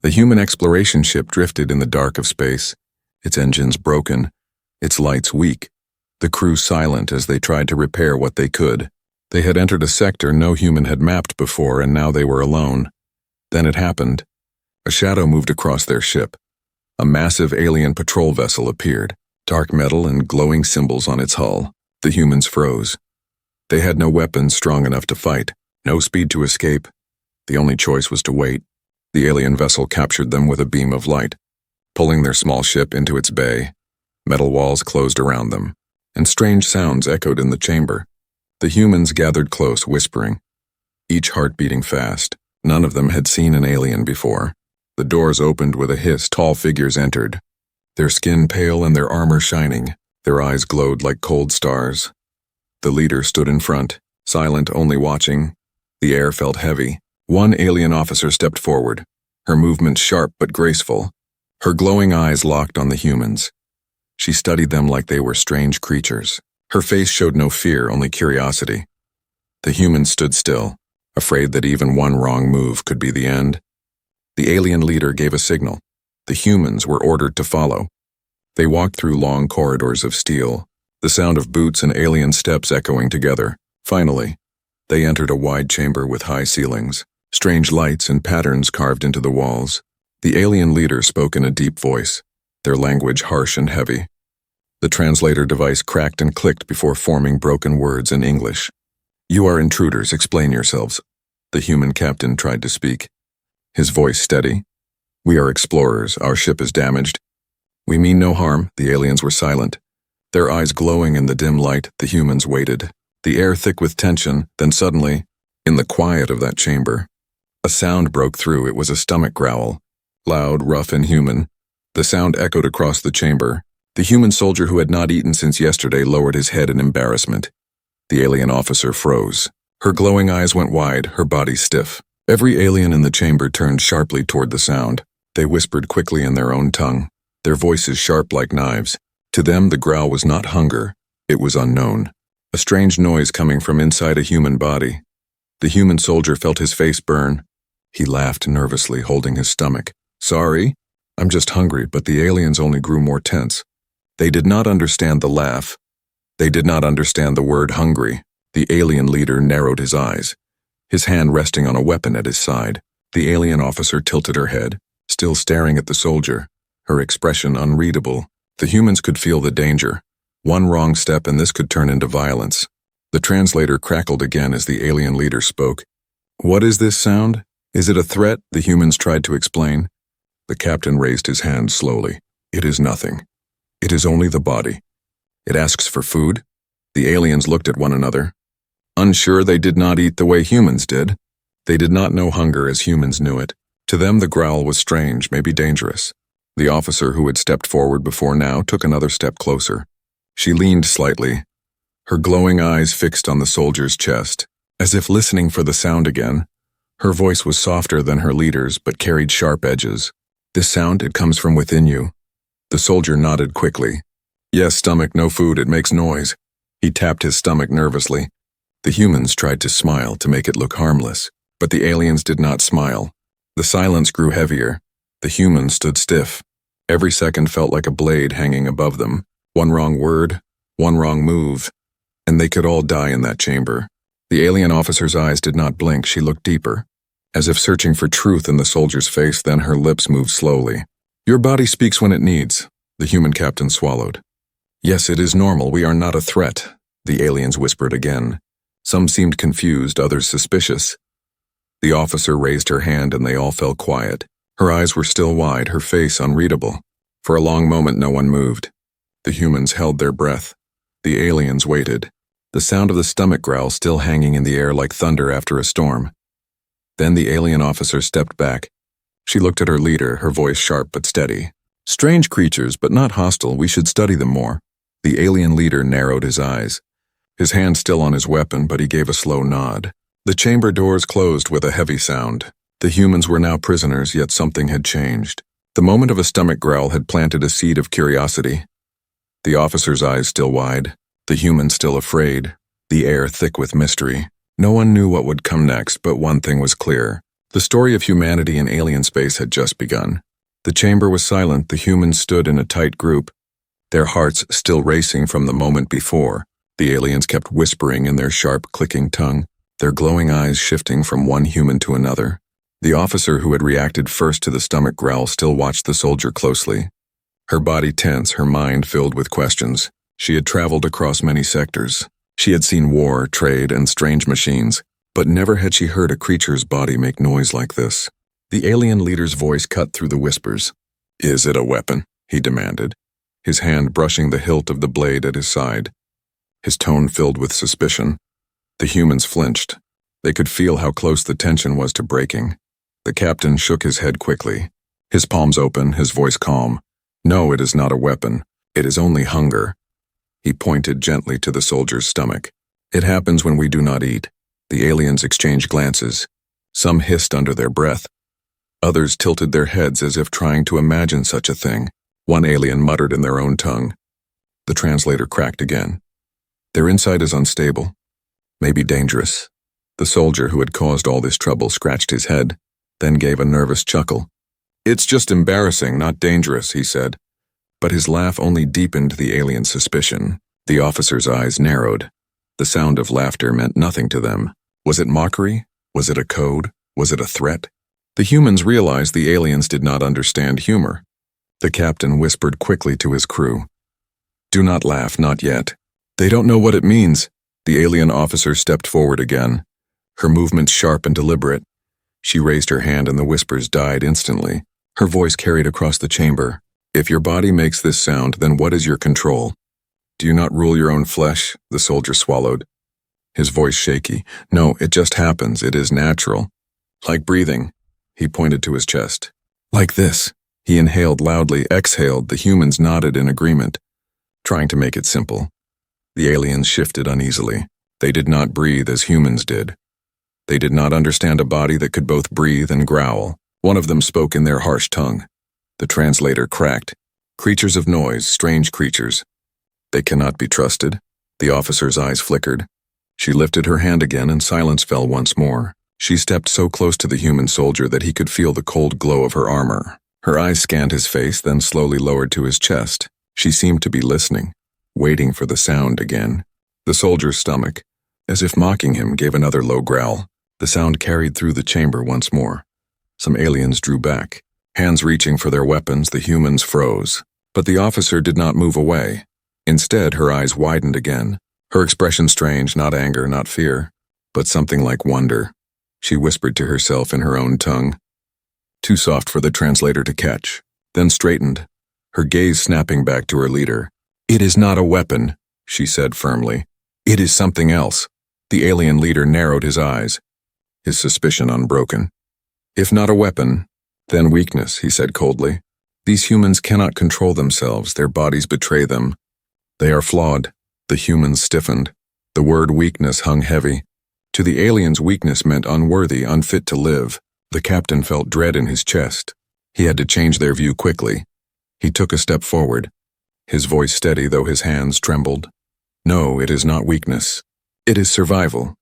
The human exploration ship drifted in the dark of space, its engines broken, its lights weak, the crew silent as they tried to repair what they could. They had entered a sector no human had mapped before, and now they were alone. Then it happened. A shadow moved across their ship. A massive alien patrol vessel appeared, dark metal and glowing symbols on its hull. The humans froze. They had no weapons strong enough to fight, no speed to escape. The only choice was to wait. The alien vessel captured them with a beam of light, pulling their small ship into its bay. Metal walls closed around them, and strange sounds echoed in the chamber. The humans gathered close, whispering, each heart beating fast. None of them had seen an alien before. The doors opened with a hiss. Tall figures entered, their skin pale and their armor shining. Their eyes glowed like cold stars. The leader stood in front, silent, only watching. The air felt heavy. One alien officer stepped forward, her movements sharp but graceful. Her glowing eyes locked on the humans. She studied them like they were strange creatures. Her face showed no fear, only curiosity. The humans stood still, afraid that even one wrong move could be the end. The alien leader gave a signal. The humans were ordered to follow. They walked through long corridors of steel, the sound of boots and alien steps echoing together. Finally, they entered a wide chamber with high ceilings, strange lights and patterns carved into the walls. The alien leader spoke in a deep voice, their language harsh and heavy. The translator device cracked and clicked before forming broken words in English. "You are intruders, explain yourselves." The human captain tried to speak, his voice steady. "We are explorers, our ship is damaged." "We mean no harm." The aliens were silent, their eyes glowing in the dim light. The humans waited, the air thick with tension. Then suddenly, in the quiet of that chamber, a sound broke through. It was a stomach growl, loud, rough, and human. The sound echoed across the chamber. The human soldier who had not eaten since yesterday lowered his head in embarrassment. The alien officer froze. Her glowing eyes went wide, her body stiff. Every alien in the chamber turned sharply toward the sound. They whispered quickly in their own tongue, their voices sharp like knives. To them, the growl was not hunger, it was unknown. A strange noise coming from inside a human body. The human soldier felt his face burn. He laughed nervously, holding his stomach. "Sorry, I'm just hungry," but the aliens only grew more tense. They did not understand the laugh. They did not understand the word hungry. The alien leader narrowed his eyes, his hand resting on a weapon at his side. The alien officer tilted her head, still staring at the soldier, her expression unreadable. The humans could feel the danger. One wrong step and this could turn into violence. The translator crackled again as the alien leader spoke. "What is this sound? Is it a threat?" The humans tried to explain. The captain raised his hand slowly. "It is nothing. It is only the body. It asks for food." The aliens looked at one another. Unsure, they did not eat the way humans did. They did not know hunger as humans knew it. To them, the growl was strange, maybe dangerous. The officer who had stepped forward before now took another step closer. She leaned slightly, her glowing eyes fixed on the soldier's chest, as if listening for the sound again. Her voice was softer than her leader's, but carried sharp edges. "This sound, it comes from within you." The soldier nodded quickly. "Yes, stomach, no food, it makes noise." He tapped his stomach nervously. The humans tried to smile to make it look harmless, but the aliens did not smile. The silence grew heavier. The humans stood stiff. Every second felt like a blade hanging above them. One wrong word, one wrong move, and they could all die in that chamber. The alien officer's eyes did not blink. She looked deeper, as if searching for truth in the soldier's face. Then her lips moved slowly. "Your body speaks when it needs." The human captain swallowed. "Yes, it is normal. We are not a threat," the aliens whispered again. Some seemed confused, others suspicious. The officer raised her hand and they all fell quiet. Her eyes were still wide, her face unreadable. For a long moment no one moved. The humans held their breath. The aliens waited, the sound of the stomach growl still hanging in the air like thunder after a storm. Then the alien officer stepped back. She looked at her leader, her voice sharp but steady. "Strange creatures, but not hostile. We should study them more." The alien leader narrowed his eyes, his hand still on his weapon, but he gave a slow nod. The chamber doors closed with a heavy sound. The humans were now prisoners, yet something had changed. The moment of a stomach growl had planted a seed of curiosity. The officer's eyes still wide, the humans still afraid, the air thick with mystery. No one knew what would come next, but one thing was clear. The story of humanity in alien space had just begun. The chamber was silent. The humans stood in a tight group, their hearts still racing from the moment before. The aliens kept whispering in their sharp, clicking tongue, their glowing eyes shifting from one human to another. The officer who had reacted first to the stomach growl still watched the soldier closely. Her body tense, her mind filled with questions. She had traveled across many sectors. She had seen war, trade, and strange machines, but never had she heard a creature's body make noise like this. The alien leader's voice cut through the whispers. "Is it a weapon?" he demanded, his hand brushing the hilt of the blade at his side. His tone filled with suspicion. The humans flinched. They could feel how close the tension was to breaking. The captain shook his head quickly, his palms open, his voice calm. "No, it is not a weapon. It is only hunger." He pointed gently to the soldier's stomach. "It happens when we do not eat." The aliens exchanged glances. Some hissed under their breath. Others tilted their heads as if trying to imagine such a thing. One alien muttered in their own tongue. The translator cracked again. "Their insight is unstable. Maybe dangerous." The soldier who had caused all this trouble scratched his head, then gave a nervous chuckle. "It's just embarrassing, not dangerous," he said. But his laugh only deepened the alien's suspicion. The officer's eyes narrowed. The sound of laughter meant nothing to them. Was it mockery? Was it a code? Was it a threat? The humans realized the aliens did not understand humor. The captain whispered quickly to his crew. "Do not laugh, not yet. They don't know what it means." The alien officer stepped forward again, her movements sharp and deliberate. She raised her hand and the whispers died instantly. Her voice carried across the chamber. "If your body makes this sound, then what is your control? Do you not rule your own flesh?" The soldier swallowed, his voice shaky. "No, it just happens. It is natural. Like breathing." He pointed to his chest. "Like this." He inhaled loudly, exhaled. The humans nodded in agreement, trying to make it simple. The aliens shifted uneasily. They did not breathe as humans did. They did not understand a body that could both breathe and growl. One of them spoke in their harsh tongue. The translator cracked. "Creatures of noise, strange creatures. They cannot be trusted." The officer's eyes flickered. She lifted her hand again and silence fell once more. She stepped so close to the human soldier that he could feel the cold glow of her armor. Her eyes scanned his face, then slowly lowered to his chest. She seemed to be listening, waiting for the sound again. The soldier's stomach, as if mocking him, gave another low growl. The sound carried through the chamber once more. Some aliens drew back. Hands reaching for their weapons, the humans froze. But the officer did not move away. Instead, her eyes widened again. Her expression strange, not anger, not fear, but something like wonder. She whispered to herself in her own tongue, too soft for the translator to catch, then straightened, her gaze snapping back to her leader. "It is not a weapon," she said firmly. "It is something else." The alien leader narrowed his eyes, his suspicion unbroken. "If not a weapon, then weakness," he said coldly. "These humans cannot control themselves. Their bodies betray them. They are flawed." The humans stiffened. The word weakness hung heavy. To the aliens, weakness meant unworthy, unfit to live. The captain felt dread in his chest. He had to change their view quickly. He took a step forward, his voice steady though his hands trembled. "No, it is not weakness. It is survival.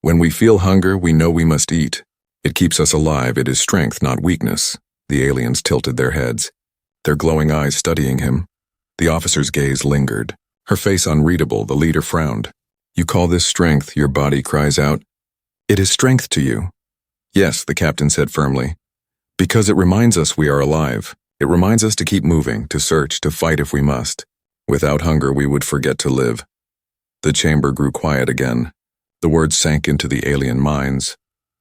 When we feel hunger, we know we must eat. It keeps us alive. It is strength, not weakness." The aliens tilted their heads, their glowing eyes studying him. The officer's gaze lingered, her face unreadable. The leader frowned. "You call this strength?" Your body cries out. "It is strength to you." "Yes," the captain said firmly. "Because it reminds us we are alive. It reminds us to keep moving, to search, to fight if we must. Without hunger, we would forget to live." The chamber grew quiet again. The words sank into the alien minds.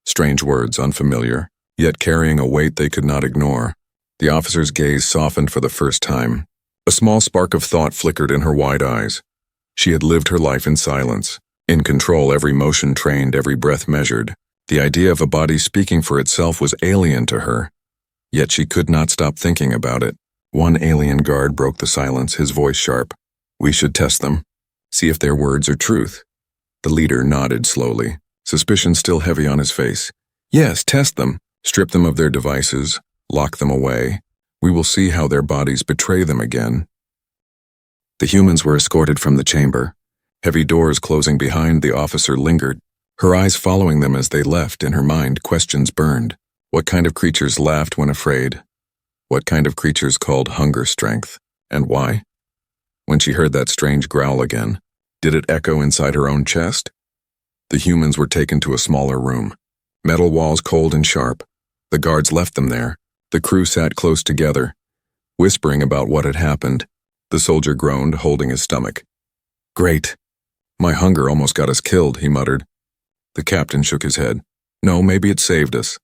Strange words, unfamiliar, yet carrying a weight they could not ignore. The officer's gaze softened for the first time. A small spark of thought flickered in her wide eyes. She had lived her life in silence, in control, every motion trained, every breath measured. The idea of a body speaking for itself was alien to her. Yet she could not stop thinking about it. One alien guard broke the silence, his voice sharp. "We should test them. See if their words are truth." The leader nodded slowly, suspicion still heavy on his face. "Yes, test them. Strip them of their devices. Lock them away. We will see how their bodies betray them again." The humans were escorted from the chamber. Heavy doors closing behind the officer lingered, her eyes following them as they left. In her mind, questions burned. What kind of creatures laughed when afraid? What kind of creatures called hunger strength? And why? When she heard that strange growl again, did it echo inside her own chest? The humans were taken to a smaller room. Metal walls cold and sharp. The guards left them there. The crew sat close together, whispering about what had happened. The soldier groaned, holding his stomach. "Great. My hunger almost got us killed," he muttered. The captain shook his head. "No, maybe it saved us.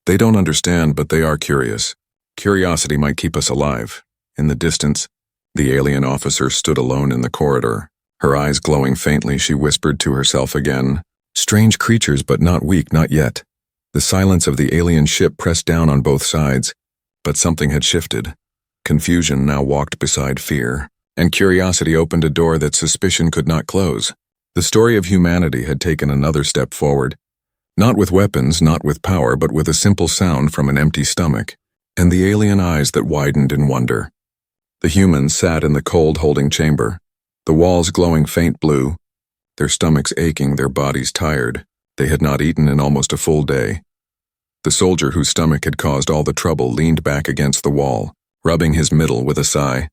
They don't understand, but they are curious. Curiosity might keep us alive." In the distance, the alien officer stood alone in the corridor. Her eyes glowing faintly, she whispered to herself again, "Strange creatures, but not weak, not yet." The silence of the alien ship pressed down on both sides, but something had shifted. Confusion now walked beside fear, and curiosity opened a door that suspicion could not close. The story of humanity had taken another step forward. Not with weapons, not with power, but with a simple sound from an empty stomach, and the alien eyes that widened in wonder. The humans sat in the cold holding chamber, the walls glowing faint blue, their stomachs aching, their bodies tired. They had not eaten in almost a full day. The soldier whose stomach had caused all the trouble leaned back against the wall, rubbing his middle with a sigh.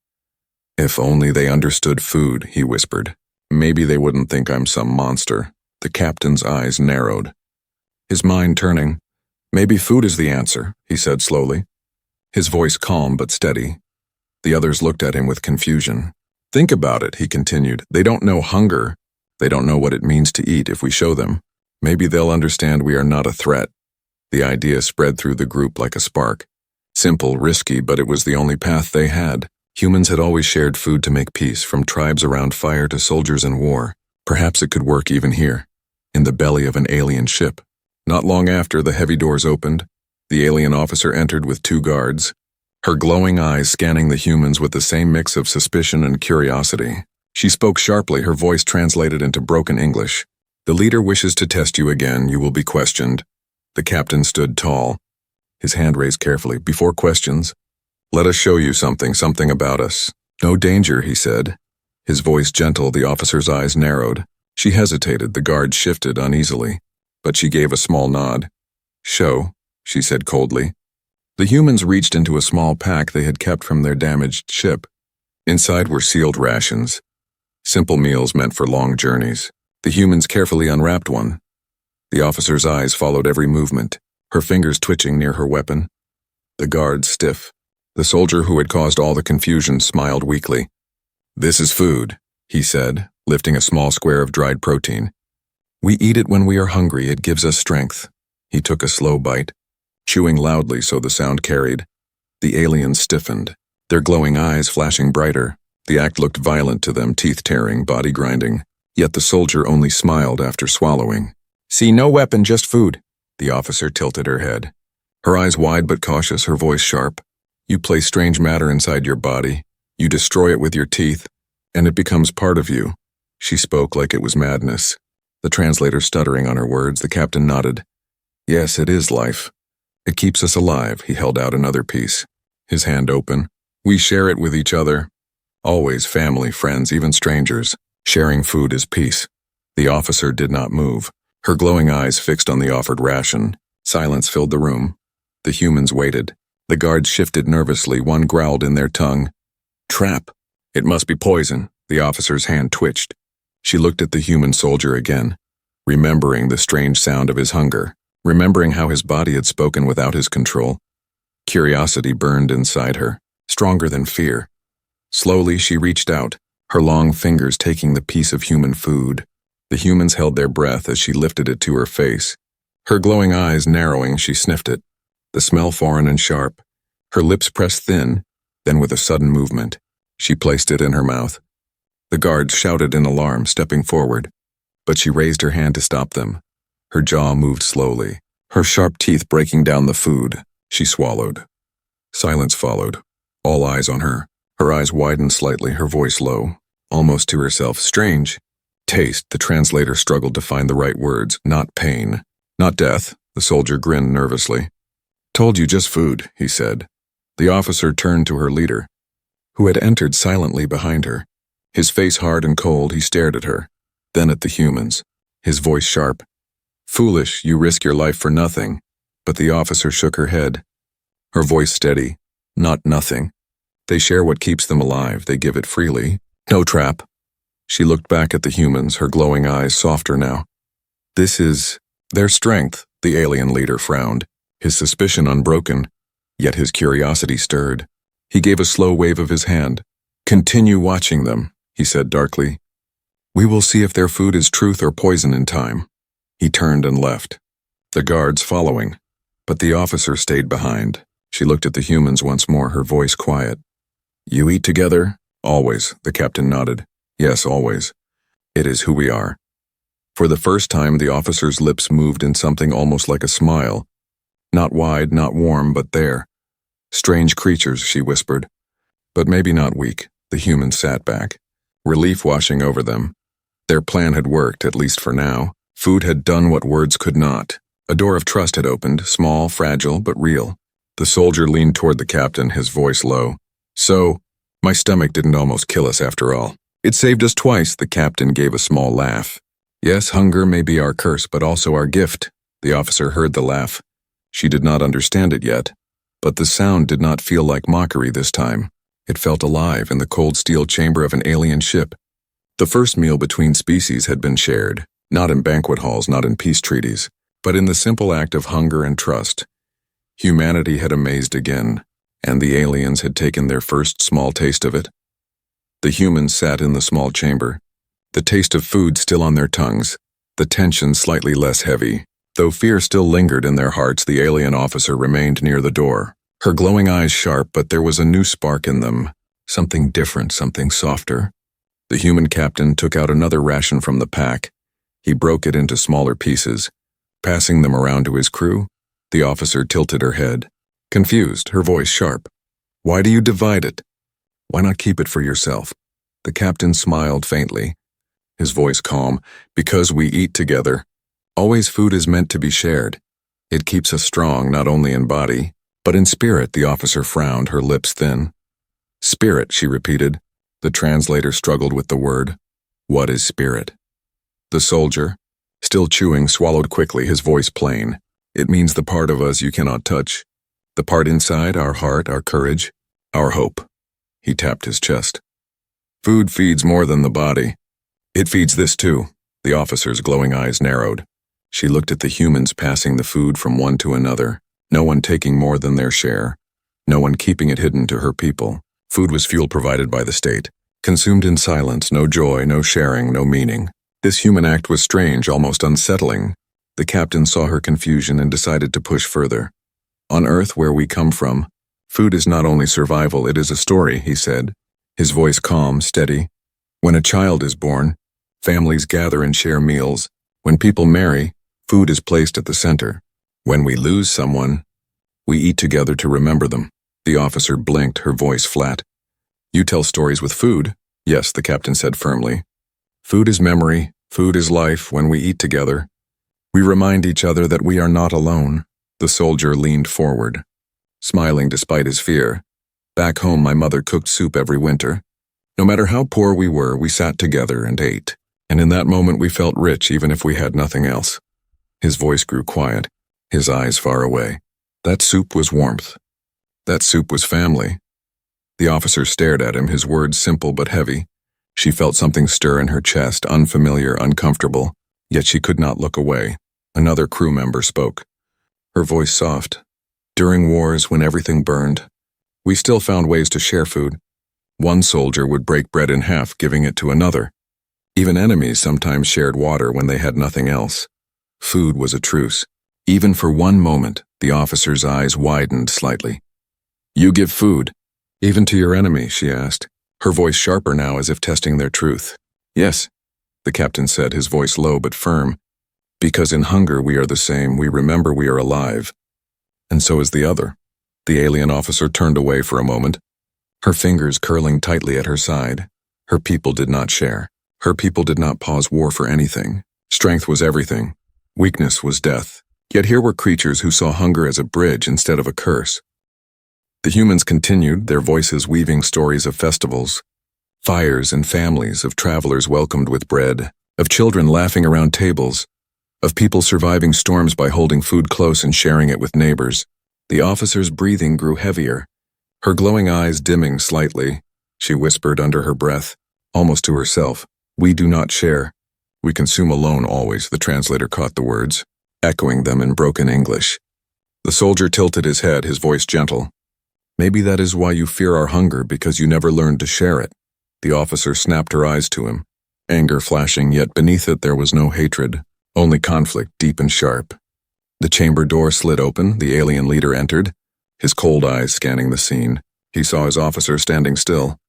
"If only they understood food," he whispered. "Maybe they wouldn't think I'm some monster." The captain's eyes narrowed, his mind turning. "Maybe food is the answer," he said slowly, his voice calm but steady. The others looked at him with confusion. "Think about it," he continued. "They don't know hunger. They don't know what it means to eat if we show them. Maybe they'll understand we are not a threat." The idea spread through the group like a spark. Simple, risky, but it was the only path they had. Humans had always shared food to make peace, from tribes around fire to soldiers in war. Perhaps it could work even here, in the belly of an alien ship. Not long after, the heavy doors opened. The alien officer entered with 2 guards, her glowing eyes scanning the humans with the same mix of suspicion and curiosity. She spoke sharply, her voice translated into broken English. "The leader wishes to test you again. You will be questioned." The captain stood tall, his hand raised carefully. "Before questions, let us show you something about us." "No danger," he said, his voice gentle. The officer's eyes narrowed. She hesitated, the guard shifted uneasily, but she gave a small nod. "Show," she said coldly. The humans reached into a small pack they had kept from their damaged ship. Inside were sealed rations, simple meals meant for long journeys. The humans carefully unwrapped one. The officer's eyes followed every movement, her fingers twitching near her weapon. The guard stiff. The soldier who had caused all the confusion smiled weakly. "This is food," he said, lifting a small square of dried protein. "We eat it when we are hungry. It gives us strength." He took a slow bite, chewing loudly so the sound carried. The aliens stiffened, their glowing eyes flashing brighter. The act looked violent to them, teeth tearing, body grinding. Yet the soldier only smiled after swallowing. "See, no weapon, just food." The officer tilted her head, her eyes wide but cautious, her voice sharp. "You place strange matter inside your body. You destroy it with your teeth, and it becomes part of you." She spoke like it was madness, the translator stuttering on her words. The captain nodded. "Yes, it is life. It keeps us alive." He held out another piece, his hand open. "We share it with each other. Always family, friends, even strangers. Sharing food is peace." The officer did not move, her glowing eyes fixed on the offered ration. Silence filled the room. The humans waited. The guards shifted nervously, one growled in their tongue. "Trap. It must be poison." The officer's hand twitched. She looked at the human soldier again, remembering the strange sound of his hunger, remembering how his body had spoken without his control. Curiosity burned inside her, stronger than fear. Slowly she reached out, her long fingers taking the piece of human food. The humans held their breath as she lifted it to her face. Her glowing eyes narrowing, she sniffed it, the smell foreign and sharp. Her lips pressed thin, then with a sudden movement, she placed it in her mouth. The guards shouted in alarm, stepping forward, but she raised her hand to stop them. Her jaw moved slowly, her sharp teeth breaking down the food. She swallowed. Silence followed, all eyes on her. Her eyes widened slightly, her voice low, almost to herself. "Strange. Taste," the translator struggled to find the right words. "Not pain. Not death." The soldier grinned nervously. "Told you, just food," he said. The officer turned to her leader, who had entered silently behind her. His face hard and cold, he stared at her, then at the humans, his voice sharp. "Foolish, you risk your life for nothing. But the officer shook her head, her voice steady. Not nothing. They share what keeps them alive, they give it freely. No trap. She looked back at the humans, her glowing eyes softer now. This is their strength, the alien leader frowned, his suspicion unbroken, yet his curiosity stirred. He gave a slow wave of his hand. Continue watching them, he said darkly. We will see if their food is truth or poison in time. He turned and left, the guards following. But the officer stayed behind. She looked at the humans once more, her voice quiet. You eat together? Always, the captain nodded. Yes, always. It is who we are. For the first time, the officer's lips moved in something almost like a smile. Not wide, not warm, but there. Strange creatures, she whispered. But maybe not weak. The humans sat back, relief washing over them. Their plan had worked, at least for now. Food had done what words could not. A door of trust had opened, small, fragile, but real. The soldier leaned toward the captain, his voice low. So, my stomach didn't almost kill us after all. It saved us twice, the captain gave a small laugh. Yes, hunger may be our curse, but also our gift. The officer heard the laugh. She did not understand it yet, but the sound did not feel like mockery this time. It felt alive in the cold steel chamber of an alien ship. The first meal between species had been shared, not in banquet halls, not in peace treaties, but in the simple act of hunger and trust. Humanity had amazed again, and the aliens had taken their first small taste of it. The humans sat in the small chamber, the taste of food still on their tongues, the tension slightly less heavy. Though fear still lingered in their hearts, the alien officer remained near the door, her glowing eyes sharp, but there was a new spark in them, something different, something softer. The human captain took out another ration from the pack. He broke it into smaller pieces, passing them around to his crew. The officer tilted her head, confused, her voice sharp. Why do you divide it? Why not keep it for yourself? The captain smiled faintly, his voice calm. Because we eat together. Always food is meant to be shared. It keeps us strong not only in body, but in spirit. The officer frowned, her lips thin. Spirit, she repeated. The translator struggled with the word. What is spirit? The soldier, still chewing, swallowed quickly, his voice plain. It means the part of us you cannot touch. The part inside, our heart, our courage, our hope. He tapped his chest. Food feeds more than the body. It feeds this too. The officer's glowing eyes narrowed. She looked at the humans passing the food from one to another, no one taking more than their share, no one keeping it hidden to her people. Food was fuel provided by the state, consumed in silence, no joy, no sharing, no meaning. This human act was strange, almost unsettling. The captain saw her confusion and decided to push further. On Earth, where we come from, food is not only survival, it is a story, he said, his voice calm, steady. When a child is born, families gather and share meals. When people marry, food is placed at the center. When we lose someone, we eat together to remember them. The officer blinked, her voice flat. You tell stories with food? Yes, the captain said firmly. Food is memory, food is life. When we eat together, we remind each other that we are not alone. The soldier leaned forward, smiling despite his fear. Back home, my mother cooked soup every winter. No matter how poor we were, we sat together and ate. And in that moment we felt rich even if we had nothing else. His voice grew quiet, his eyes far away. That soup was warmth. That soup was family. The officer stared at him, his words simple but heavy. She felt something stir in her chest, unfamiliar, uncomfortable, yet she could not look away. Another crew member spoke, her voice soft. During wars, when everything burned, we still found ways to share food. One soldier would break bread in half, giving it to another. Even enemies sometimes shared water when they had nothing else. Food was a truce. Even for one moment, the officer's eyes widened slightly. You give food, even to your enemy, she asked, her voice sharper now as if testing their truth. Yes, the captain said, his voice low but firm. Because in hunger we are the same, we remember we are alive. And so is the other. The alien officer turned away for a moment, her fingers curling tightly at her side. Her people did not share. Her people did not pause war for anything. Strength was everything. Weakness was death. Yet here were creatures who saw hunger as a bridge instead of a curse. The humans continued, their voices weaving stories of festivals, fires and families, of travelers welcomed with bread, of children laughing around tables, of people surviving storms by holding food close and sharing it with neighbors. The officer's breathing grew heavier, her glowing eyes dimming slightly. She whispered under her breath, almost to herself, "We do not share. We consume alone always." The translator caught the words, echoing them in broken English. The soldier tilted his head, his voice gentle. "Maybe that is why you fear our hunger, because you never learned to share it." The officer snapped her eyes to him, anger flashing, yet beneath it there was no hatred, only conflict, deep and sharp. The chamber door slid open, the alien leader entered, his cold eyes scanning the scene. He saw his officer standing still.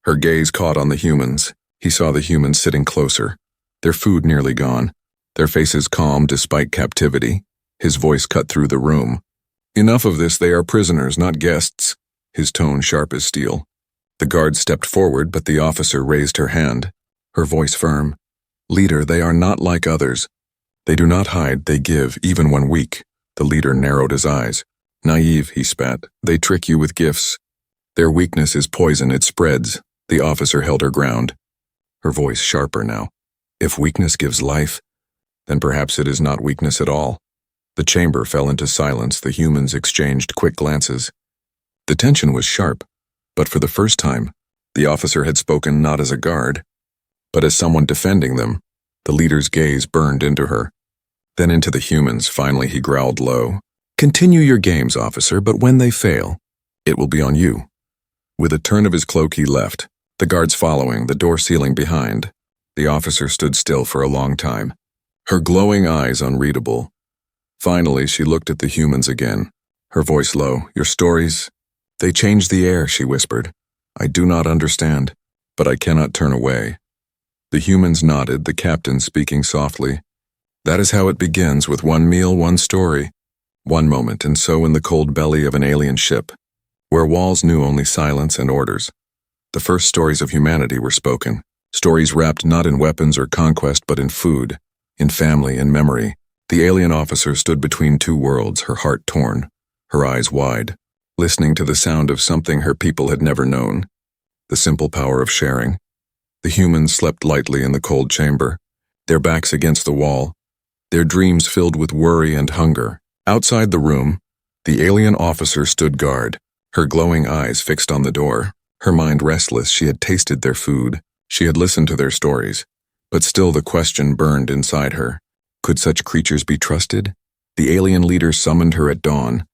Her gaze caught on the humans. He saw the humans sitting closer, their food nearly gone, their faces calm despite captivity. His voice cut through the room. "Enough of this, they are prisoners, not guests," his tone sharp as steel. The guard stepped forward, but the officer raised her hand, her voice firm. "Leader, they are not like others. They do not hide, they give, even when weak." The leader narrowed his eyes. "Naive," he spat. "They trick you with gifts. Their weakness is poison, it spreads." The officer held her ground, her voice sharper now. "If weakness gives life, then perhaps it is not weakness at all." The chamber fell into silence. The humans exchanged quick glances. The tension was sharp, but for the first time, the officer had spoken not as a guard, but as someone defending them. The leader's gaze burned into her, then into the humans. Finally, he growled low, "Continue your games, officer, but when they fail, it will be on you." With a turn of his cloak, he left, the guards following, the door sealing behind. The officer stood still for a long time, her glowing eyes unreadable. Finally, she looked at the humans again, her voice low. "Your stories, they change the air," she whispered. "I do not understand, but I cannot turn away." The humans nodded, the captain speaking softly. "That is how it begins, with one meal, one story, one moment, and so in the cold belly of an alien ship, where walls knew only silence and orders, the first stories of humanity were spoken, stories wrapped not in weapons or conquest but in food, in family, in memory. The alien officer stood between two worlds, her heart torn, her eyes wide, listening to the sound of something her people had never known, the simple power of sharing. The humans slept lightly in the cold chamber, their backs against the wall, their dreams filled with worry and hunger. Outside the room, the alien officer stood guard, her glowing eyes fixed on the door, her mind restless. She had tasted their food, she had listened to their stories, but still the question burned inside her. Could such creatures be trusted? The alien leader summoned her at dawn,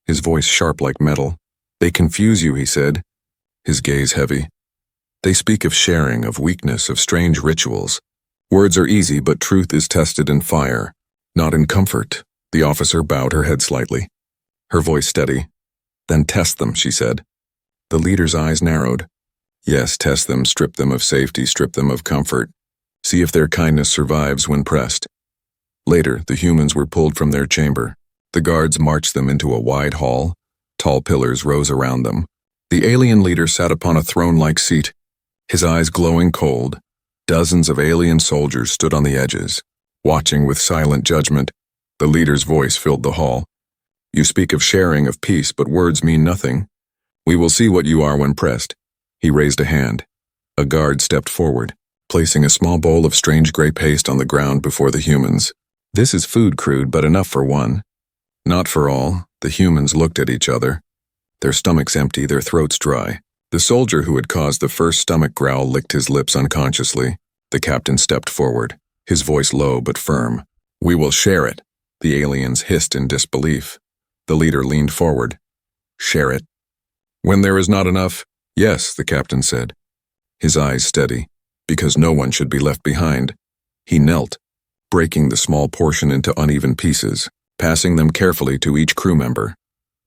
his voice sharp like metal. "They confuse you," he said, his gaze heavy. "They speak of sharing, of weakness, of strange rituals. Words are easy, but truth is tested in fire, not in comfort." The officer bowed her head slightly, her voice steady. "Then test them," she said. The leader's eyes narrowed. "Yes, test them, strip them of safety, strip them of comfort. See if their kindness survives when pressed." Later, the humans were pulled from their chamber. The guards marched them into a wide hall. Tall pillars rose around them. The alien leader sat upon a throne-like seat, his eyes glowing cold. Dozens of alien soldiers stood on the edges, watching with silent judgment. The leader's voice filled the hall. "You speak of sharing, of peace, but words mean nothing. We will see what you are when pressed." He raised a hand. A guard stepped forward, placing a small bowl of strange gray paste on the ground before the humans. "This is food, crude, but enough for one." Not for all. The humans looked at each other, their stomachs empty, their throats dry. The soldier who had caused the first stomach growl licked his lips unconsciously. The captain stepped forward, his voice low but firm. "We will share it." The aliens hissed in disbelief. The leader leaned forward. "Share it? When there is not enough?" "Yes," the captain said, his eyes steady, "because no one should be left behind." He knelt, breaking the small portion into uneven pieces, passing them carefully to each crew member.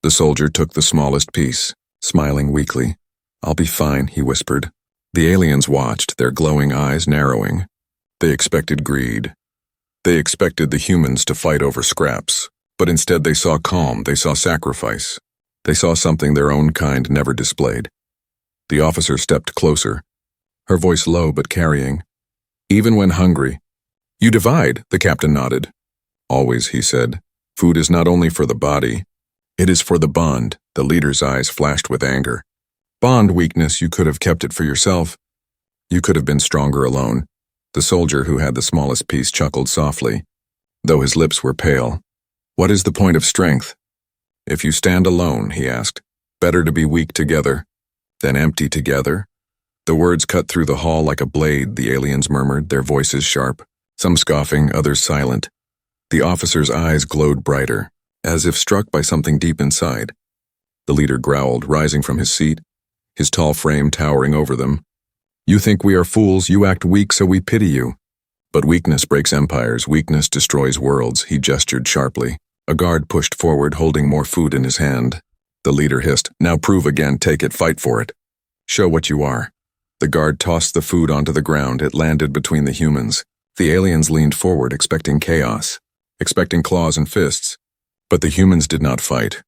The soldier took the smallest piece, smiling weakly. "I'll be fine," he whispered. The aliens watched, their glowing eyes narrowing. They expected greed. They expected the humans to fight over scraps, but instead they saw calm, they saw sacrifice. They saw something their own kind never displayed. The officer stepped closer, her voice low but carrying. "Even when hungry." "You divide," the captain nodded. "Always," he said. "Food is not only for the body, it is for the bond." The leader's eyes flashed with anger. "Bond weakness, you could have kept it for yourself. You could have been stronger alone." The soldier who had the smallest piece chuckled softly. though his lips were pale. "What is the point of strength?" "If you stand alone," he asked. "Better to be weak together than empty together." The words cut through the hall like a blade, the aliens murmured, their voices sharp, some scoffing, others silent. The officer's eyes glowed brighter, as if struck by something deep inside. The leader growled, rising from his seat, his tall frame towering over them. "You think we are fools, you act weak, so we pity you. But weakness breaks empires, weakness destroys worlds," he gestured sharply. A guard pushed forward, holding more food in his hand. The leader hissed, "Now prove again, take it, fight for it. Show what you are." The guard tossed the food onto the ground. It landed between the humans. The aliens leaned forward, expecting chaos, expecting claws and fists. But the humans did not fight.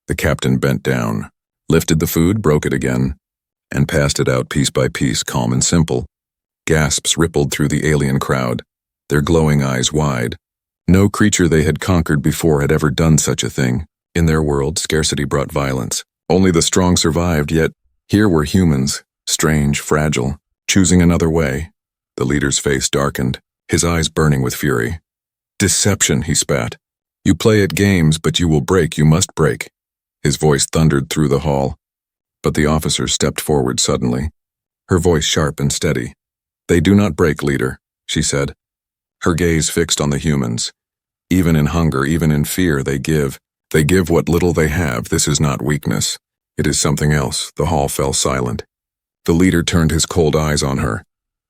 The captain bent down, lifted the food, broke it again, and passed it out piece by piece, calm and simple. Gasps rippled through the alien crowd, their glowing eyes wide. No creature they had conquered before had ever done such a thing. In their world, scarcity brought violence. Only the strong survived, yet here were humans, strange, fragile, choosing another way. The leader's face darkened, his eyes burning with fury. "Deception," he spat. "You play at games, but you will break, you must break." His voice thundered through the hall. But the officer stepped forward suddenly, her voice sharp and steady. "They do not break, leader," she said, her gaze fixed on the humans. "Even in hunger, even in fear, they give. They give what little they have. This is not weakness. It is something else." The hall fell silent. The leader turned his cold eyes on her,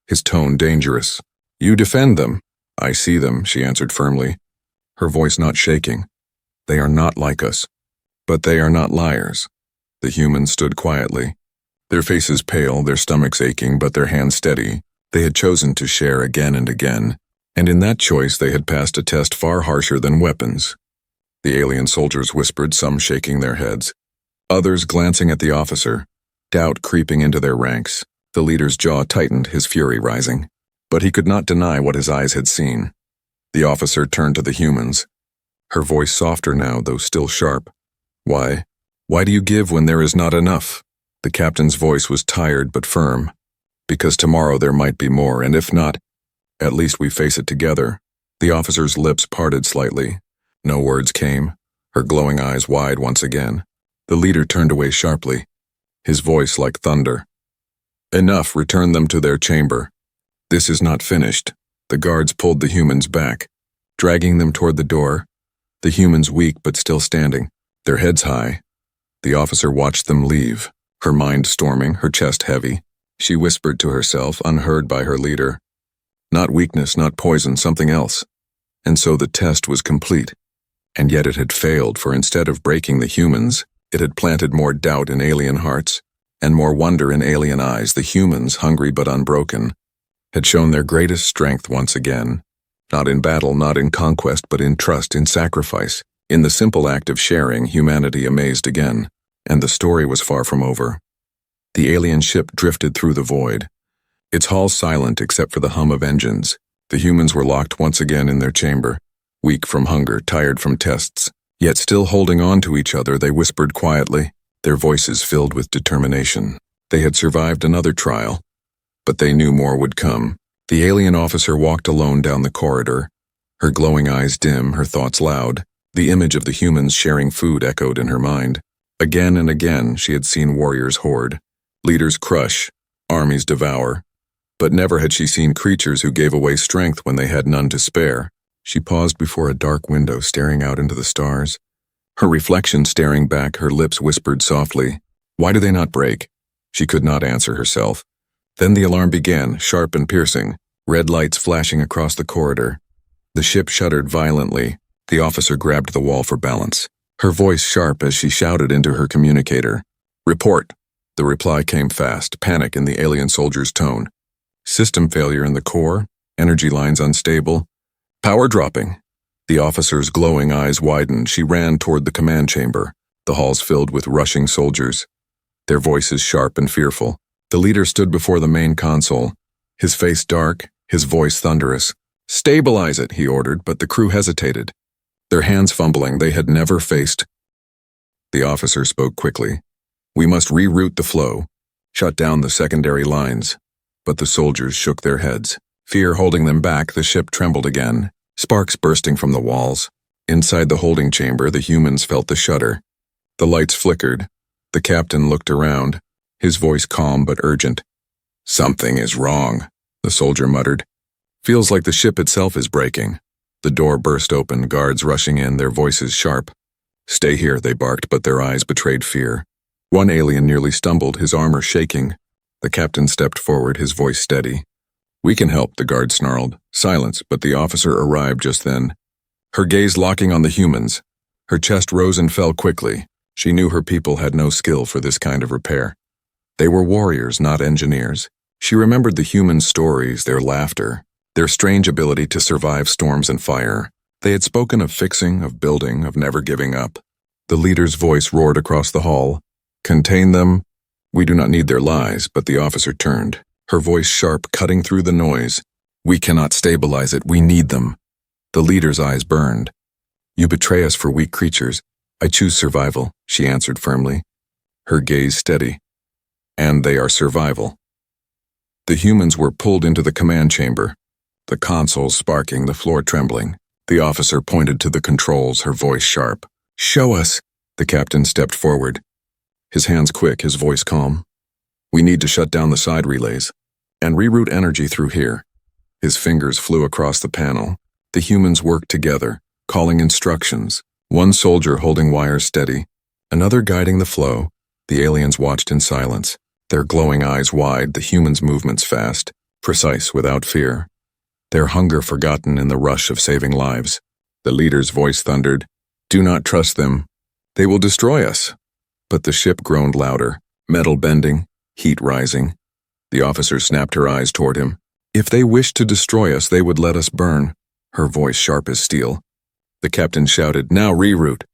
his tone dangerous. "You defend them." "I see them," she answered firmly, her voice not shaking. "They are not like us. But they are not liars." The humans stood quietly, their faces pale, their stomachs aching, but their hands steady. They had chosen to share again and again, and in that choice they had passed a test far harsher than weapons. The alien soldiers whispered, some shaking their heads, others glancing at the officer, doubt creeping into their ranks. The leader's jaw tightened, his fury rising. But he could not deny what his eyes had seen. The officer turned to the humans, her voice softer now, though still sharp. Why do you give when there is not enough?" The captain's voice was tired but firm. "Because tomorrow there might be more, and if not, at least we face it together." The officer's lips parted slightly. No words came, her glowing eyes wide once again. The leader turned away sharply, his voice like thunder. "Enough, return them to their chamber. This is not finished." The guards pulled the humans back, dragging them toward the door, the humans weak but still standing, their heads high. The officer watched them leave, her mind storming, her chest heavy. She whispered to herself, unheard by her leader. Not weakness, not poison, something else. And so the test was complete. And yet it had failed, for instead of breaking the humans, it had planted more doubt in alien hearts, and more wonder in alien eyes. The humans, hungry but unbroken, had shown their greatest strength once again. Not in battle, not in conquest, but in trust, in sacrifice. In the simple act of sharing, humanity amazed again. And the story was far from over. The alien ship drifted through the void, its hull silent except for the hum of engines. The humans were locked once again in their chamber, weak from hunger, tired from tests. Yet still holding on to each other, they whispered quietly, their voices filled with determination. They had survived another trial, but they knew more would come. The alien officer walked alone down the corridor, her glowing eyes dim, her thoughts loud. The image of the humans sharing food echoed in her mind. Again and again she had seen warriors hoard, leaders crush, armies devour. But never had she seen creatures who gave away strength when they had none to spare. She paused before a dark window, staring out into the stars. Her reflection staring back, her lips whispered softly, "Why do they not break?" She could not answer herself. Then the alarm began, sharp and piercing, red lights flashing across the corridor. The ship shuddered violently. The officer grabbed the wall for balance, her voice sharp as she shouted into her communicator. "Report." The reply came fast, panic in the alien soldier's tone. "System failure in the core, energy lines unstable, power dropping." The officer's glowing eyes widened. She ran toward the command chamber, the halls filled with rushing soldiers, their voices sharp and fearful. The leader stood before the main console, his face dark, his voice thunderous. "Stabilize it," he ordered, but the crew hesitated, their hands fumbling. They had never faced. The officer spoke quickly. "We must reroute the flow, shut down the secondary lines." But the soldiers shook their heads, fear holding them back. The ship trembled again, sparks bursting from the walls. Inside the holding chamber, the humans felt the shudder. The lights flickered. The captain looked around, his voice calm but urgent. "Something is wrong," the soldier muttered. "Feels like the ship itself is breaking." The door burst open, guards rushing in, their voices sharp. "Stay here," they barked, but their eyes betrayed fear. One alien nearly stumbled, his armor shaking. The captain stepped forward, his voice steady. "We can help," the guard snarled. Silence, but the officer arrived just then. Her gaze locking on the humans. Her chest rose and fell quickly. She knew her people had no skill for this kind of repair. They were warriors, not engineers. She remembered the human stories, their laughter, their strange ability to survive storms and fire. They had spoken of fixing, of building, of never giving up. The leader's voice roared across the hall. "Contain them. We do not need their lies," but the officer turned, her voice sharp, cutting through the noise. "We cannot stabilize it. We need them." The leader's eyes burned. "You betray us for weak creatures. I choose survival," she answered firmly, her gaze steady. "And they are survival." The humans were pulled into the command chamber, the consoles sparking, the floor trembling. The officer pointed to the controls, her voice sharp. "Show us." The captain stepped forward, his hands quick, his voice calm. "We need to shut down the side relays and reroute energy through here." His fingers flew across the panel. The humans worked together, calling instructions, one soldier holding wires steady, another guiding the flow. The aliens watched in silence, their glowing eyes wide, the humans' movements fast, precise without fear. Their hunger forgotten in the rush of saving lives. The leader's voice thundered, "Do not trust them. They will destroy us." But the ship groaned louder, metal bending, heat rising. The officer snapped her eyes toward him. "If they wished to destroy us, they would let us burn," her voice sharp as steel. The captain shouted, "Now reroute."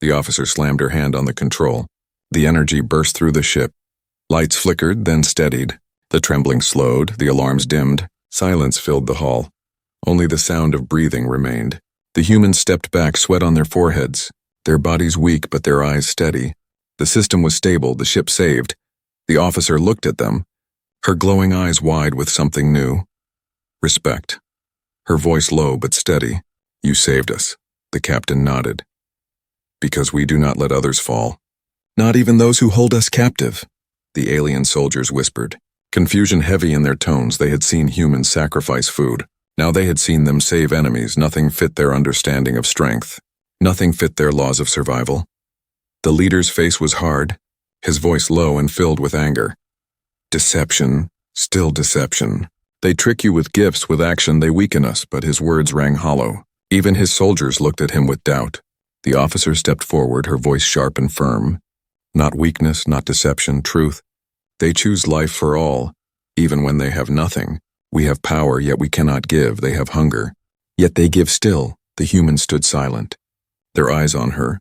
The officer slammed her hand on the control. The energy burst through the ship. Lights flickered, then steadied. The trembling slowed, the alarms dimmed. Silence filled the hall. Only the sound of breathing remained. The humans stepped back, sweat on their foreheads, their bodies weak but their eyes steady. The system was stable, the ship saved. The officer looked at them, her glowing eyes wide with something new. Respect. Her voice low but steady. "You saved us." The captain nodded. "Because we do not let others fall. Not even those who hold us captive," the alien soldiers whispered. Confusion heavy in their tones. They had seen humans sacrifice food. Now they had seen them save enemies. Nothing fit their understanding of strength. Nothing fit their laws of survival. The leader's face was hard, his voice low and filled with anger. "Deception, still deception. They trick you with gifts, with action they weaken us," but his words rang hollow. Even his soldiers looked at him with doubt. The officer stepped forward, her voice sharp and firm. "Not weakness, not deception, truth. They choose life for all, even when they have nothing. We have power, yet we cannot give. They have hunger, yet they give still." The humans stood silent, their eyes on her,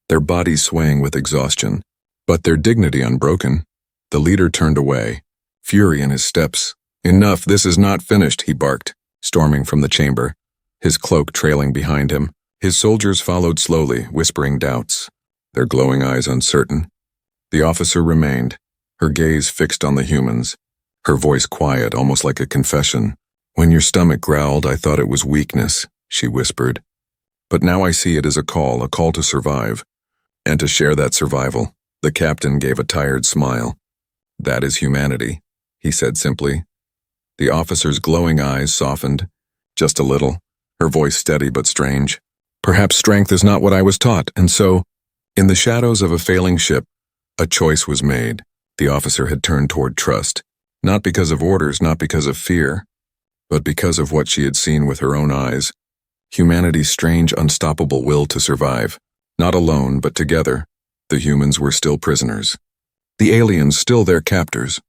their bodies swaying with exhaustion, but their dignity unbroken. The leader turned away, fury in his steps. "Enough, this is not finished," he barked, storming from the chamber, his cloak trailing behind him. His soldiers followed slowly, whispering doubts, their glowing eyes uncertain. The officer remained, her gaze fixed on the humans, her voice quiet, almost like a confession. "When your stomach growled, I thought it was weakness," she whispered. "But now I see it as a call to survive, and to share that survival." The captain gave a tired smile. "That is humanity," he said simply. The officer's glowing eyes softened, just a little, her voice steady but strange. "Perhaps strength is not what I was taught, and so..." In the shadows of a failing ship, a choice was made. The officer had turned toward trust, not because of orders, not because of fear, but because of what she had seen with her own eyes. Humanity's strange, unstoppable will to survive. Not alone, but together. The humans were still prisoners. The aliens still their captors.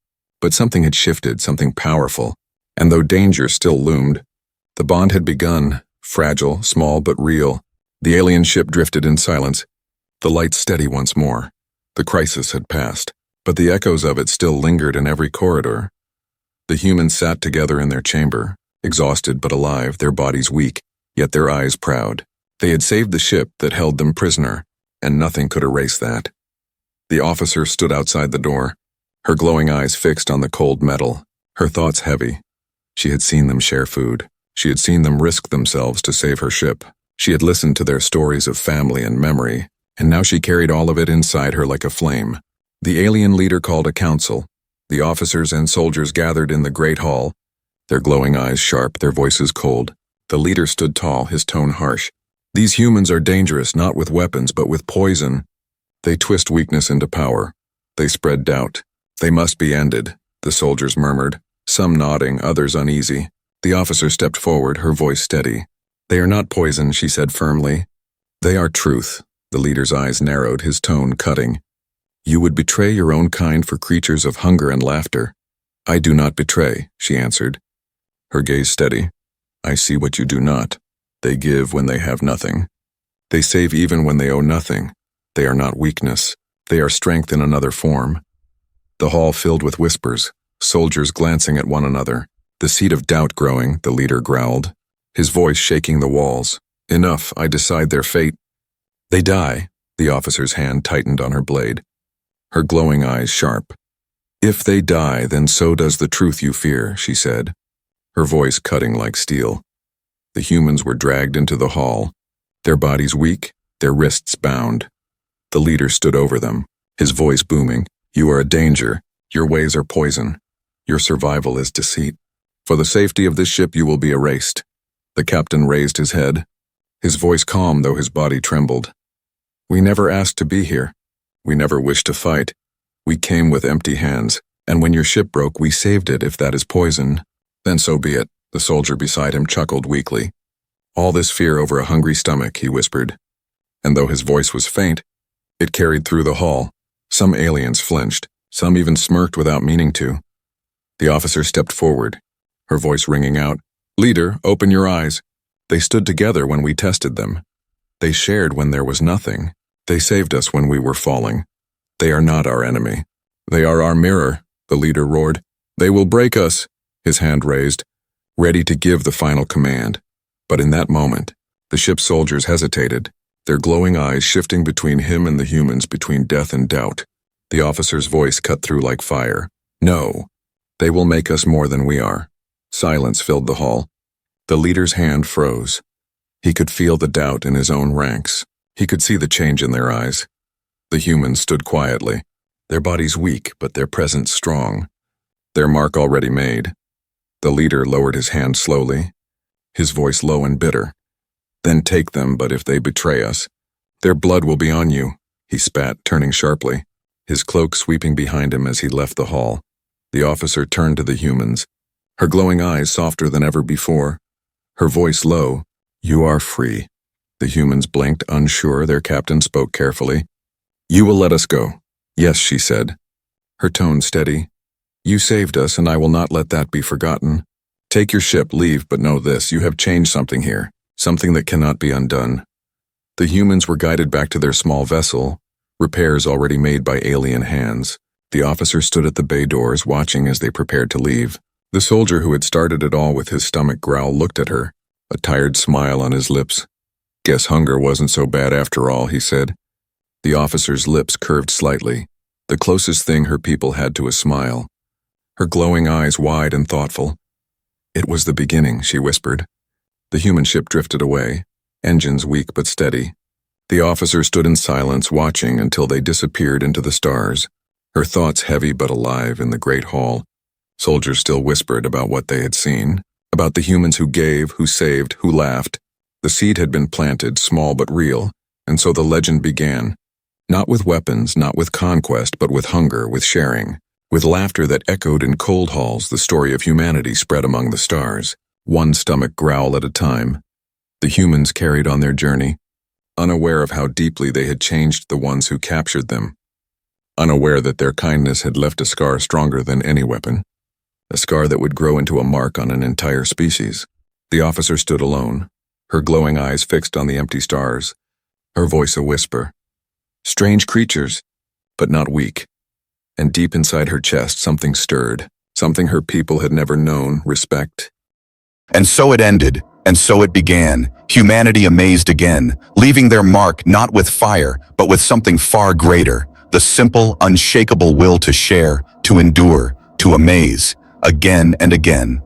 But something had shifted, something powerful, and though danger still loomed, the bond had begun, fragile, small but real. The alien ship drifted in silence, the lights steady once more. The crisis had passed, but the echoes of it still lingered in every corridor. The humans sat together in their chamber, exhausted but alive, their bodies weak, yet their eyes proud. They had saved the ship that held them prisoner, and nothing could erase that. The officer stood outside the door, her glowing eyes fixed on the cold metal, her thoughts heavy. She had seen them share food, She had seen them risk themselves to save her ship. She had listened to their stories of family and memory, and now she carried all of it inside her like a flame. The alien leader called a council. The officers and soldiers gathered in the great hall, their glowing eyes sharp, their voices cold. The leader stood tall, his tone harsh. These humans are dangerous, not with weapons, but with poison. They twist weakness into power. They spread doubt. They must be ended, the soldiers murmured, some nodding, others uneasy. The officer stepped forward, her voice steady. They are not poison, she said firmly. They are truth. The leader's eyes narrowed, his tone cutting. You would betray your own kind for creatures of hunger and laughter. I do not betray, she answered, her gaze steady. I see what you do not. They give when they have nothing. They save even when they owe nothing. They are not weakness. They are strength in another form. The hall filled with whispers, soldiers glancing at one another. The seed of doubt growing, the leader growled, his voice shaking the walls. Enough, I decide their fate. They die. The officer's hand tightened on her blade, her glowing eyes sharp. If they die, then so does the truth you fear, she said, her voice cutting like steel. The humans were dragged into the hall, their bodies weak, their wrists bound. The leader stood over them, his voice booming. You are a danger. Your ways are poison. Your survival is deceit. For the safety of this ship you will be erased. The captain raised his head, his voice calm though his body trembled. We never asked to be here. We never wished to fight. We came with empty hands, and when your ship broke, we saved it. If that is poison, then so be it. The soldier beside him chuckled weakly. All this fear over a hungry stomach, he whispered. And though his voice was faint, it carried through the hall. Some aliens flinched, some even smirked without meaning to. The officer stepped forward, her voice ringing out. Leader, open your eyes. They stood together when we tested them. They shared when there was nothing. They saved us when we were falling. They are not our enemy. They are our mirror, the leader roared. They will break us, his hand raised, ready to give the final command. But in that moment, the ship's soldiers hesitated, their glowing eyes shifting between him and the humans, between death and doubt. The officer's voice cut through like fire. No, they will make us more than we are. Silence filled the hall. The leader's hand froze. He could feel the doubt in his own ranks. He could see the change in their eyes. The humans stood quietly, their bodies weak but their presence strong, their mark already made. The leader lowered his hand slowly, his voice low and bitter. Then take them, but if they betray us, their blood will be on you, he spat, turning sharply, his cloak sweeping behind him as he left the hall. The officer turned to the humans, her glowing eyes softer than ever before, her voice low. You are free. The humans blinked, unsure. Their captain spoke carefully. You will let us go. Yes, she said, her tone steady. You saved us, and I will not let that be forgotten. Take your ship, leave, but know this, you have changed something here, something that cannot be undone. The humans were guided back to their small vessel, repairs already made by alien hands. The officer stood at the bay doors, watching as they prepared to leave. The soldier who had started it all with his stomach growl looked at her, a tired smile on his lips. Guess hunger wasn't so bad after all, he said. The officer's lips curved slightly, the closest thing her people had to a smile. Her glowing eyes wide and thoughtful. It was the beginning, she whispered. The human ship drifted away, engines weak but steady. The officer stood in silence, watching until they disappeared into the stars, her thoughts heavy but alive in the great hall. Soldiers still whispered about what they had seen, about the humans who gave, who saved, who laughed. The seed had been planted, small but real, and so the legend began. Not with weapons, not with conquest, but with hunger, with sharing. With laughter that echoed in cold halls, the story of humanity spread among the stars, one stomach growl at a time. The humans carried on their journey, unaware of how deeply they had changed the ones who captured them, unaware that their kindness had left a scar stronger than any weapon, a scar that would grow into a mark on an entire species. The officer stood alone, her glowing eyes fixed on the empty stars, her voice a whisper. Strange creatures, but not weak. And deep inside her chest something stirred, something her people had never known, respect. And so it ended, and so it began, humanity amazed again, leaving their mark not with fire, but with something far greater, the simple, unshakable will to share, to endure, to amaze, again and again.